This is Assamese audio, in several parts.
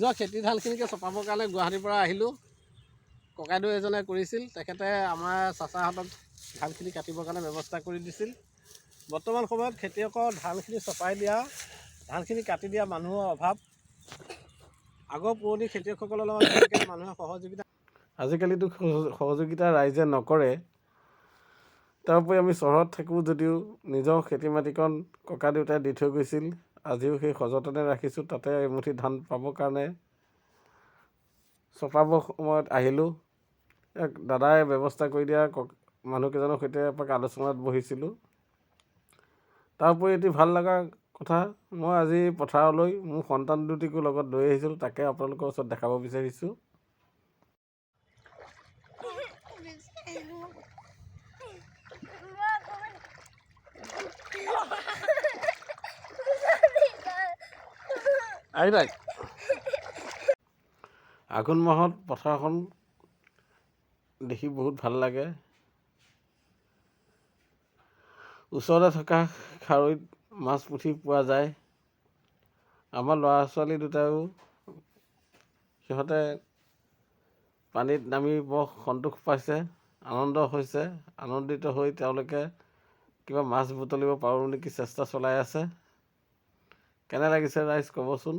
যোৱা খেতি ধানখিনিকে চপাবৰ কাৰণে গুৱাহাটীৰ পৰা আহিলোঁ। ককাইদেউ এজনে কৰিছিল, তেখেতে আমাৰ চাচাহঁতক ধানখিনি কাটিবৰ কাৰণে ব্যৱস্থা কৰি দিছিল। বৰ্তমান সময়ত খেতিয়কৰ ধানখিনি চপাই দিয়া, ধানখিনি কাটি দিয়া মানুহৰ অভাৱ। আগৰ পুৰণি খেতিয়কসকলৰ লগত যেনেকৈ মানুহে সহযোগিতা, আজিকালিতো সহযোগিতা ৰাইজে নকৰে। তাৰোপৰি আমি চহৰত থাকোঁ যদিও নিজৰ খেতি মাটিকণ ককা দেউতাই দি থৈ গৈছিল, আজিও সেই সযতনে ৰাখিছোঁ। তাতে এমুঠি ধান পাবৰ কাৰণে চপাবৰ সময়ত আহিলোঁ। দাদাই ব্যৱস্থা কৰি দিয়া মানুহকেইজনৰ সৈতে এপাক আলোচনাত বহিছিলোঁ। তাৰোপৰি এটি ভাল লগা কথা, মই আজি পথাৰলৈ মোৰ সন্তান দুটিকো লগত লৈ আহিছিলোঁ, তাকে আপোনালোকৰ ওচৰত দেখাব বিচাৰিছোঁ। আঘোণ মাহত পথাৰখন দেখি বহুত ভাল লাগে। ওচৰতে থকা খালৈত মাছ পুঠি পোৱা যায়। আমাৰ ল'ৰা ছোৱালী দুটাও সিহঁতে পানীত নামি বৰ সন্তোষ পাইছে, আনন্দ হৈছে। আনন্দিত হৈ তেওঁলোকে কিবা মাছ বুটলিব পাৰোঁ নেকি চেষ্টা চলাই আছে। কেনে লাগিছে ৰাইজ ক'বচোন।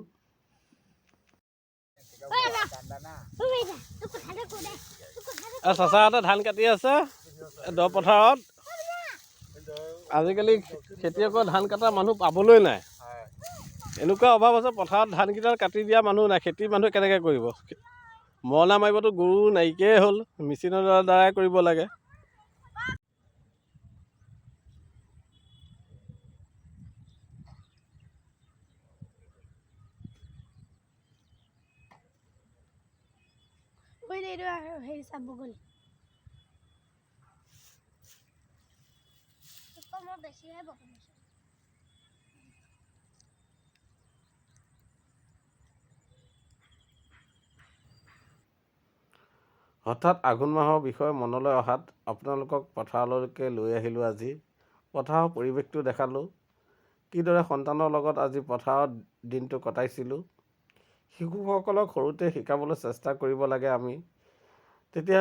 চাচাহঁতে ধান কাটি আছে দ পথাৰত। আজিকালি খেতিয়কৰ ধান কটা মানুহ পাবলৈ নাই। এনেকুৱা অভাৱ আছে, পথাৰত ধানকেইডাল কাটি দিয়া মানুহ নাই। খেতি মানুহে কেনেকৈ কৰিব? মৰণা মাৰিবতো গৰু নাইকিয়াই হ'ল, মেচিনৰ দ্বাৰাই কৰিব লাগে। হঠাৎ আঘোণ মাহৰ বিষয়ে মনলৈ অহাত আপোনালোকক পথাৰলৈকে লৈ আহিলোঁ। আজি পথাৰৰ পৰিৱেশটো দেখালোঁ, কিদৰে সন্তানৰ লগত আজি পথাৰত দিনটো কটাইছিলোঁ। শিশুসকলক সৰুতে শিকাবলৈ চেষ্টা কৰিব লাগে আমি, তেতিয়া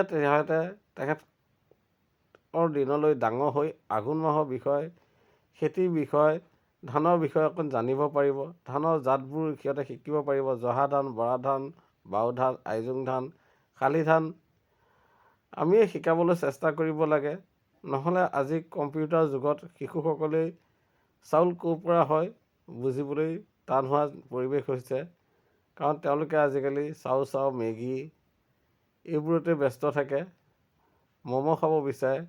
তেখেতৰ দিনলৈ ডাঙৰ হৈ আঘোণ মাহৰ বিষয়ে, খেতিৰ বিষয়ে, ধানৰ বিষয়ে অকণ জানিব পাৰিব। ধানৰ জাতবোৰ সিহঁতে শিকিব পাৰিব। জহা ধান, বৰা ধান, বাও ধান, আইজোং ধান, শালি ধান আমিয়ে শিকাবলৈ চেষ্টা কৰিব লাগে। নহ'লে আজি কম্পিউটাৰ যুগত শিশুসকলেই চাউল ক'ৰ পৰা হয় বুজিবলৈ টান হোৱা পৰিৱেশ হৈছে। কাৰণ তেওঁলোকে আজিকালি চাও মেগী এইবোৰতে ব্যস্ত থাকে। ম'ম' খাব বিচাৰে,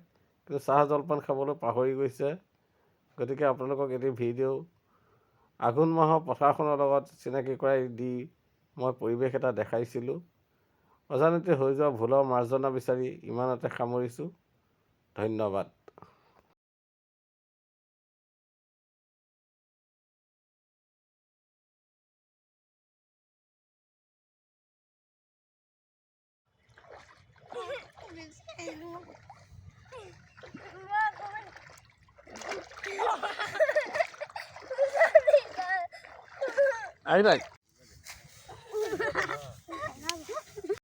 কিন্তু চাহ জলপান খাবলৈ পাহৰি গৈছে। গতিকে আপোনালোকক এটি ভিডিঅ' আঘোণ মাহৰ পথাৰখনৰ লগত চিনাকি কৰাই দি মই পৰিৱেশ এটা দেখাইছিলোঁ। অজানিতে হৈ যোৱা ভুলৰ মাৰ্জনা বিচাৰি ইমানতে সামৰিছোঁ। ধন্যবাদ।